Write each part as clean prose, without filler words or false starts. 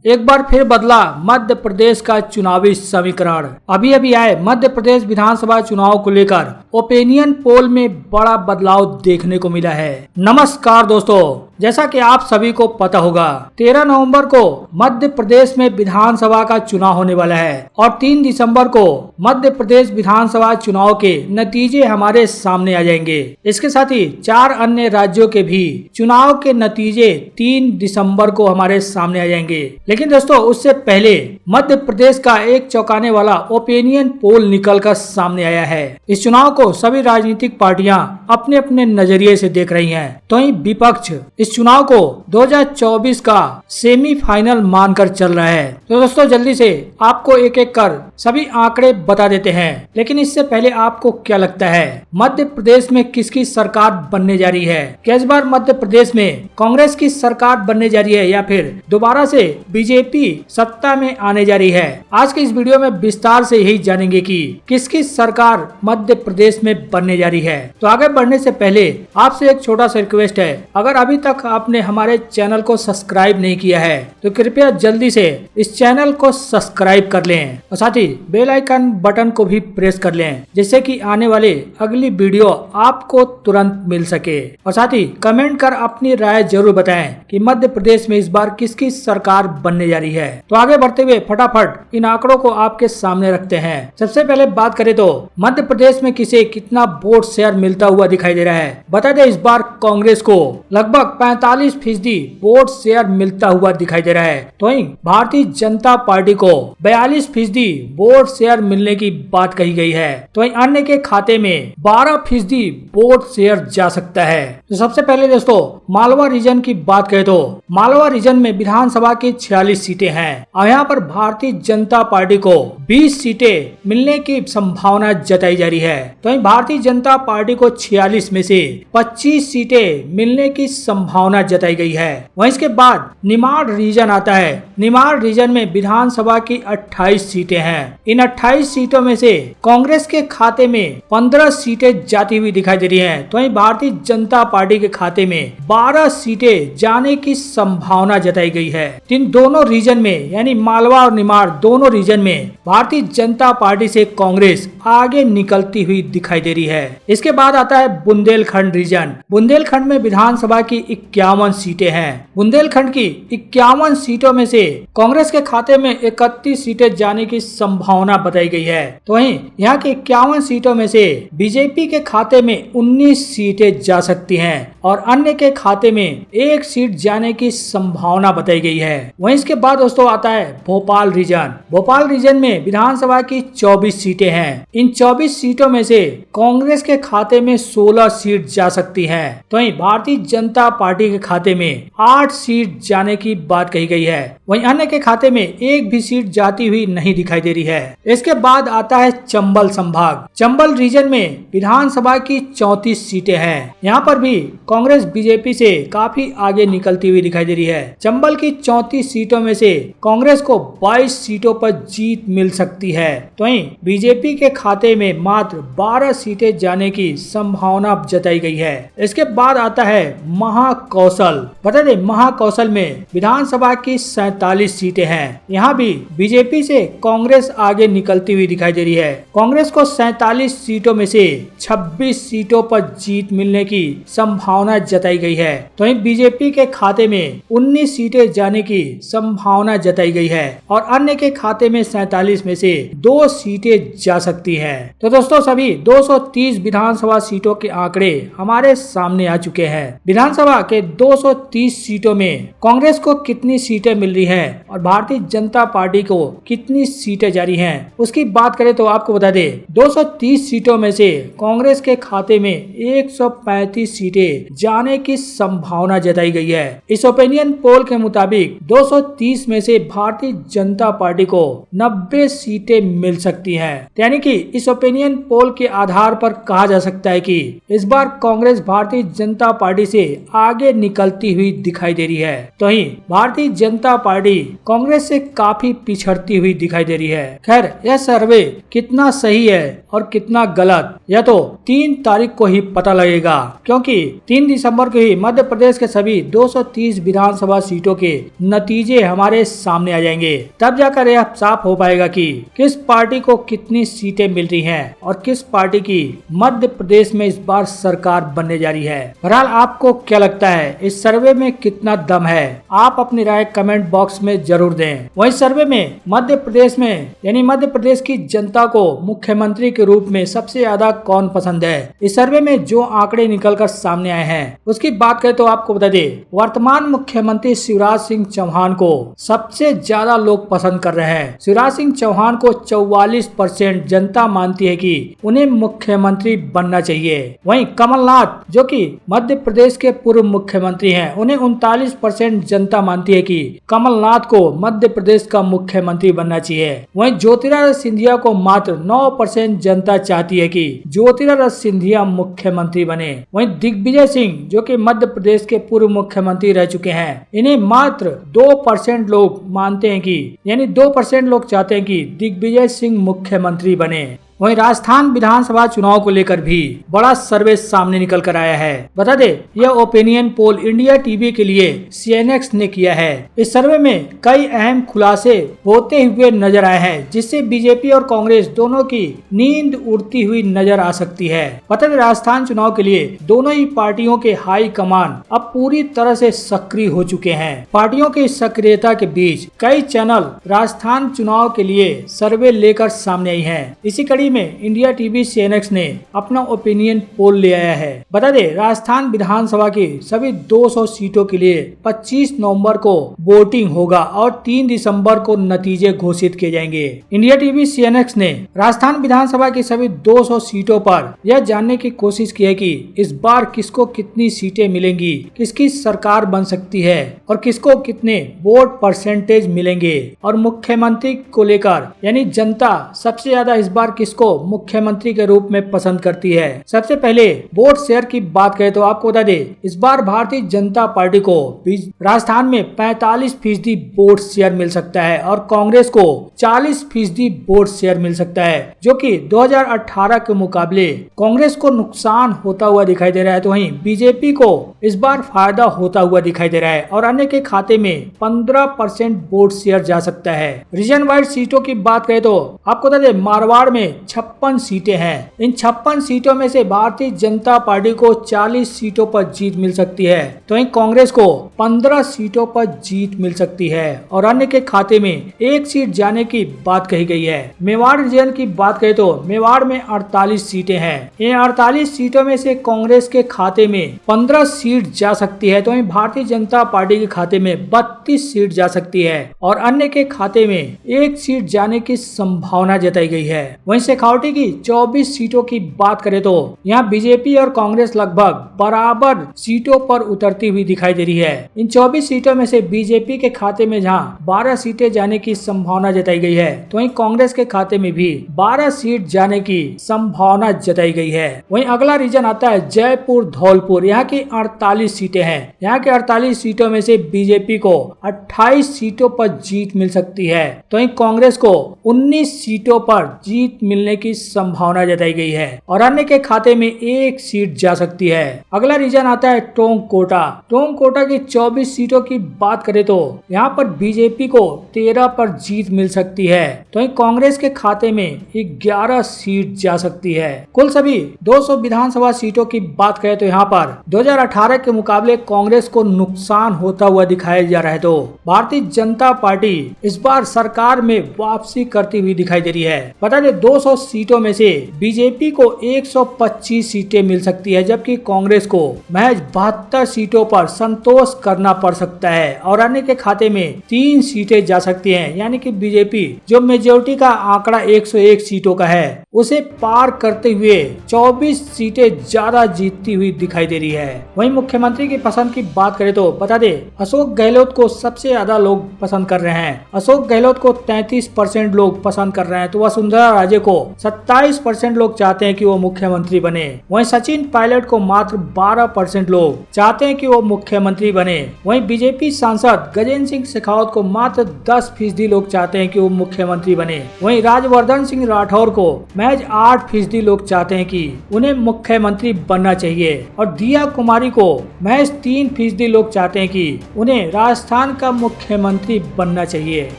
एक बार फिर बदला मध्य प्रदेश का चुनावी समीकरण। अभी अभी आए मध्य प्रदेश विधानसभा चुनाव को लेकर ओपिनियन पोल में बड़ा बदलाव देखने को मिला है। नमस्कार दोस्तों, जैसा कि आप सभी को पता होगा 13 नवंबर को मध्य प्रदेश में विधानसभा का चुनाव होने वाला है और 3 दिसंबर को मध्य प्रदेश विधानसभा चुनाव के नतीजे हमारे सामने आ जाएंगे। इसके साथ ही 4 अन्य राज्यों के भी चुनाव के नतीजे 3 दिसंबर को हमारे सामने आ जाएंगे। लेकिन दोस्तों, उससे पहले मध्य प्रदेश का एक चौंकाने वाला ओपिनियन पोल निकल कर सामने आया है। इस चुनाव को सभी राजनीतिक पार्टियां अपने अपने नजरिए से देख रही हैं, तो ही विपक्ष इस चुनाव को 2024 का सेमीफाइनल मानकर चल रहा है। तो दोस्तों, जल्दी से आपको एक एक कर सभी आंकड़े बता देते हैं। लेकिन इससे पहले आपको क्या लगता है, मध्य प्रदेश में किसकी सरकार बनने जा रही है? क्या इस बार मध्य प्रदेश में कांग्रेस की सरकार बनने जा रही है या फिर दोबारा से बीजेपी सत्ता में आने जा रही है? आज के इस वीडियो में विस्तार से यही जानेंगे कि किसकी सरकार मध्य प्रदेश में बनने जा रही है। तो आगे बढ़ने से पहले आपसे एक छोटा सा रिक्वेस्ट है, अगर अभी तक आपने हमारे चैनल को सब्सक्राइब नहीं किया है तो कृपया जल्दी से इस चैनल को सब्सक्राइब कर लें और साथ ही बेल आइकन बटन को भी प्रेस कर लें, जिससे कि आने वाले अगली वीडियो आपको तुरंत मिल सके। और साथ ही कमेंट कर अपनी राय जरूर बताएं कि मध्य प्रदेश में इस बार किसकी सरकार बनने जा रही है। तो आगे बढ़ते हुए फटाफट इन आंकड़ों को आपके सामने रखते हैं। सबसे पहले बात करें तो मध्य प्रदेश में किसे कितना वोट शेयर मिलता हुआ दिखाई दे रहा है। बता दें, इस बार कांग्रेस को लगभग 45% वोट शेयर मिलता हुआ दिखाई दे रहा है, तो वहीं भारतीय जनता पार्टी को 42% वोट शेयर मिलने की बात कही गई है। तो वहीं अन्य के खाते में 12% वोट शेयर जा सकता है। तो सबसे पहले दोस्तों, मालवा रीजन की बात करें तो मालवा रीजन में विधानसभा की 46 सीटें हैं और यहाँ पर भारतीय जनता पार्टी को 20 सीटें मिलने की संभावना जताई जा रही है। तो वहीं भारतीय जनता पार्टी को 46 में से 25 सीटें मिलने की संभावना जताई गई है। वहीं इसके बाद निमाड़ रीजन आता है। निमाड़ रीजन में विधानसभा की 28 सीटें हैं। इन 28 सीटों में से कांग्रेस के खाते में 15 सीटें जाती हुई दिखाई दे रही हैं। तो वहीं भारतीय जनता पार्टी के खाते में 12 सीटें जाने की संभावना जताई गई है। इन दोनों रीजन में यानी मालवा और निमाड़ दोनों रीजन में भारतीय जनता पार्टी से कांग्रेस आगे निकलती हुई दिखाई दे रही है। इसके बाद आता है बुंदेलखंड रीजन। बुंदेलखंड में विधानसभा की 51 सीटें हैं। बुंदेलखंड की 51 सीटों में से कांग्रेस के खाते में 31 सीटें जाने की संभावना बताई गई है। तो वहीं यहाँ की 51 सीटों में से बीजेपी के खाते में 19 सीटें जा सकती हैं और अन्य के खाते में 1 सीट जाने की संभावना बताई गई है। वहीं इसके बाद दोस्तों आता है भोपाल रीजन। भोपाल रीजन में विधानसभा की 24 सीटें हैं। इन 24 सीटों में से कांग्रेस के खाते में 16 सीट जा सकती हैं। तो वहीं भारतीय जनता पार्टी के खाते में 8 सीट जाने की बात कही गई है। वहीं अन्य के खाते में 1 भी सीट जाती हुई नहीं दिखाई दे रही है। इसके बाद आता है चंबल संभाग। चंबल रीजन में विधानसभा की 34 सीटें हैं। यहाँ पर भी कांग्रेस बीजेपी से काफी आगे निकलती हुई दिखाई दे रही है। चंबल की 34 सीटों में से कांग्रेस को 22 सीटों पर जीत मिल सकती है। तो वहीं बीजेपी के खाते में मात्र 12 सीटें जाने की संभावना जताई गई है। इसके बाद आता है महाकौशल। बता दें, महाकौशल में विधानसभा की 47 सीटें हैं। यहाँ भी बीजेपी से कांग्रेस आगे निकलती हुई दिखाई दे रही है। कांग्रेस को 47 सीटों में से 26 सीटों पर जीत मिलने की संभावना जताई गई है। तो वहीं बीजेपी के खाते में 19 सीटें जाने की संभावना जताई गई है और अन्य के खाते में 47 में से 2 सीटें जा सकती हैं। तो दोस्तों, सभी 230 विधानसभा सीटों के आंकड़े हमारे सामने आ चुके हैं। विधानसभा के 230 सीटों में कांग्रेस को कितनी सीटें मिल रही हैं और भारतीय जनता पार्टी को कितनी सीटें जारी हैं, उसकी बात करें तो आपको बता दें 230 सीटों में से कांग्रेस के खाते में 135 सीटें जाने की संभावना जताई गई है। इस ओपिनियन पोल के मुताबिक 230 में से भारतीय जनता पार्टी को 90 सीटें मिल सकती हैं। यानी कि इस ओपिनियन पोल के आधार पर कहा जा सकता है कि इस बार कांग्रेस भारतीय जनता पार्टी से आगे निकलती हुई दिखाई दे रही है। तो ही भारतीय जनता पार्टी कांग्रेस से काफी पिछड़ती हुई दिखाई दे रही है। खैर, यह सर्वे कितना सही है और कितना गलत, यह तो 3 तारीख को ही पता लगेगा, क्योंकि 3 3 दिसंबर को ही मध्य प्रदेश के सभी 230 विधानसभा सीटों के नतीजे हमारे सामने आ जाएंगे। तब जाकर यह साफ हो पाएगा कि किस पार्टी को कितनी सीटें मिल रही हैं और किस पार्टी की मध्य प्रदेश में इस बार सरकार बनने जा रही है। बहरहाल आपको क्या लगता है, इस सर्वे में कितना दम है? आप अपनी राय कमेंट बॉक्स में जरूर दें। वहीं सर्वे में मध्य प्रदेश में यानी मध्य प्रदेश की जनता को मुख्यमंत्री के रूप में सबसे ज्यादा कौन पसंद है? इस सर्वे में जो आंकड़े निकलकर सामने आए हैं उसकी बात करें तो आपको बता दें, वर्तमान मुख्यमंत्री शिवराज सिंह चौहान को सबसे ज्यादा लोग पसंद कर रहे हैं। शिवराज सिंह चौहान को 44% जनता मानती है कि उन्हें मुख्यमंत्री बनना चाहिए। वहीं कमलनाथ जो कि मध्य प्रदेश के पूर्व मुख्यमंत्री हैं, उन्हें 39% जनता मानती है कि कमलनाथ को मध्य प्रदेश का मुख्यमंत्री बनना चाहिए। वहीं ज्योतिरादित्य सिंधिया को मात्र 9% जनता चाहती है कि ज्योतिरादित्य सिंधिया मुख्यमंत्री बने। वहीं दिग्विजय सिंह जो कि मध्य प्रदेश के पूर्व मुख्यमंत्री रह चुके हैं, इन्हें मात्र 2% लोग मानते हैं कि यानी 2% लोग चाहते हैं कि दिग्विजय सिंह मुख्यमंत्री बने। वहीं राजस्थान विधानसभा चुनाव को लेकर भी बड़ा सर्वे सामने निकल कर आया है। बता दे, यह ओपिनियन पोल इंडिया टीवी के लिए सीएनएक्स ने किया है। इस सर्वे में कई अहम खुलासे होते हुए नजर आए हैं, जिससे बीजेपी और कांग्रेस दोनों की नींद उड़ती हुई नजर आ सकती है। बता दे, राजस्थान चुनाव के लिए दोनों ही पार्टियों के हाई कमान अब पूरी तरह से सक्रिय हो चुके हैं। पार्टियों की सक्रियता के बीच कई चैनल राजस्थान चुनाव के लिए सर्वे लेकर सामने आई है। इसी कड़ी में इंडिया टीवी सीएनएक्स ने अपना ओपिनियन पोल ले आया है। बता दे, राजस्थान विधानसभा की सभी 200 सीटों के लिए 25 नवंबर को वोटिंग होगा और 3 दिसंबर को नतीजे घोषित किए जाएंगे। इंडिया टीवी सीएनएक्स ने राजस्थान विधानसभा की सभी 200 सीटों पर यह जानने की कोशिश की है कि इस बार किसको कितनी सीटें मिलेंगी, किसकी सरकार बन सकती है और किसको कितने वोट परसेंटेज मिलेंगे और मुख्यमंत्री को लेकर यानी जनता सबसे ज्यादा इस बार किसको मुख्यमंत्री के रूप में पसंद करती है। सबसे पहले वोट शेयर की बात करें तो आपको बता दें, इस बार भारतीय जनता पार्टी को राजस्थान में 45% वोट शेयर मिल सकता है और कांग्रेस को 40% वोट शेयर मिल सकता है, जो कि 2018 के मुकाबले कांग्रेस को नुकसान होता हुआ दिखाई दे रहा है। तो वहीं बीजेपी को इस बार फायदा होता हुआ दिखाई दे रहा है और अन्य के खाते में 15% वोट शेयर जा सकता है। रीजन वाइज सीटों की बात करें तो आपको बता दें, मारवाड़ में 56 सीटें हैं। इन 56 सीटों में से भारतीय जनता पार्टी को 40 सीटों पर जीत मिल सकती है, तो वहीं कांग्रेस को 15 सीटों पर जीत मिल सकती है और अन्य के खाते में 1 सीट जाने की बात कही गई है। मेवाड़ रीजन की बात करें तो मेवाड़ में 48 सीटें हैं। इन 48 सीटों में से कांग्रेस के खाते में 15 सीट जा सकती है, तो वहीं भारतीय जनता पार्टी के खाते में 32 सीट जा सकती है और अन्य के खाते में 1 सीट जाने की संभावना जताई गई है। वहीं शेखावटी की 24 सीटों की बात करें तो यहाँ बीजेपी और कांग्रेस लगभग बराबर सीटों पर उतरती हुई दिखाई दे रही है। इन 24 सीटों में से बीजेपी के खाते में जहाँ 12 सीटें जाने की संभावना जताई गई है, तो वहीं कांग्रेस के खाते में भी 12 सीट जाने की संभावना जताई गई है। वहीं अगला रीजन आता है जयपुर धौलपुर, यहाँ की 48 सीटें हैं। यहाँ के 48 सीटों में से बीजेपी को 28 सीटों पर जीत मिल सकती है, तो वहीं कांग्रेस को 19 सीटों पर जीत मिलने की संभावना जताई गई है और अन्य के खाते में 1 सीट जा सकती है। अगला रीजन आता है टोंक कोटा। टोंक कोटा की 24 सीटों की बात करें तो यहाँ पर बीजेपी को 13 पर जीत मिल सकती है, तो वहीं कांग्रेस के खाते में 11 सीट जा सकती है। कुल सभी 200 विधानसभा सीटों की बात करें तो यहाँ पर 2018 के मुकाबले कांग्रेस को नुकसान होता हुआ दिखाया जा रहा है, तो भारतीय जनता पार्टी इस बार सरकार में वापसी करती हुई दिखाई दे रही है। बता दें, 200 सीटों में से बीजेपी को 125 सीटें मिल सकती है, जबकि कांग्रेस को महज 72 सीटों पर संतोष करना पड़ सकता है और अन्य के खाते में 3 सीटें जा सकती हैं। यानी कि बीजेपी जो मेजोरिटी का आंकड़ा 101 सीटों का है, उसे पार करते हुए 24 सीटें ज्यादा जीतती हुई दिखाई दे रही है। वहीं मुख्यमंत्री की पसंद की बात करें तो बता दे, अशोक गहलोत को सबसे ज्यादा लोग पसंद कर रहे हैं। अशोक गहलोत को 33% लोग पसंद कर रहे हैं, तो वसुंधरा राजे को 27% लोग चाहते हैं कि वो मुख्यमंत्री बने। वहीं सचिन पायलट को मात्र 12% लोग चाहते हैं कि वो मुख्यमंत्री बने। वहीं बीजेपी सांसद गजेंद्र सिंह शेखावत को मात्र 10% लोग चाहते हैं कि वो मुख्यमंत्री बने। वहीं राज्यवर्धन सिंह राठौर को महज 8% लोग चाहते हैं कि उन्हें मुख्यमंत्री बनना चाहिए और दिया कुमारी को महज 3% लोग चाहते हैं कि उन्हें राजस्थान का मुख्यमंत्री बनना चाहिए।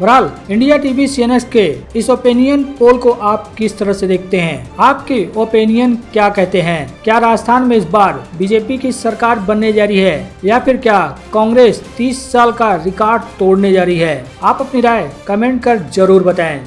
बहरहाल इंडिया टीवी CNX के इस ओपिनियन पोल को आप किस तरह से देखते हैं? आपकी ओपिनियन क्या कहते हैं? क्या राजस्थान में इस बार बीजेपी की सरकार बनने जा रही है या फिर क्या कांग्रेस 30 साल का रिकॉर्ड तोड़ने जा रही है? आप अपनी राय कमेंट कर जरूर बताएं।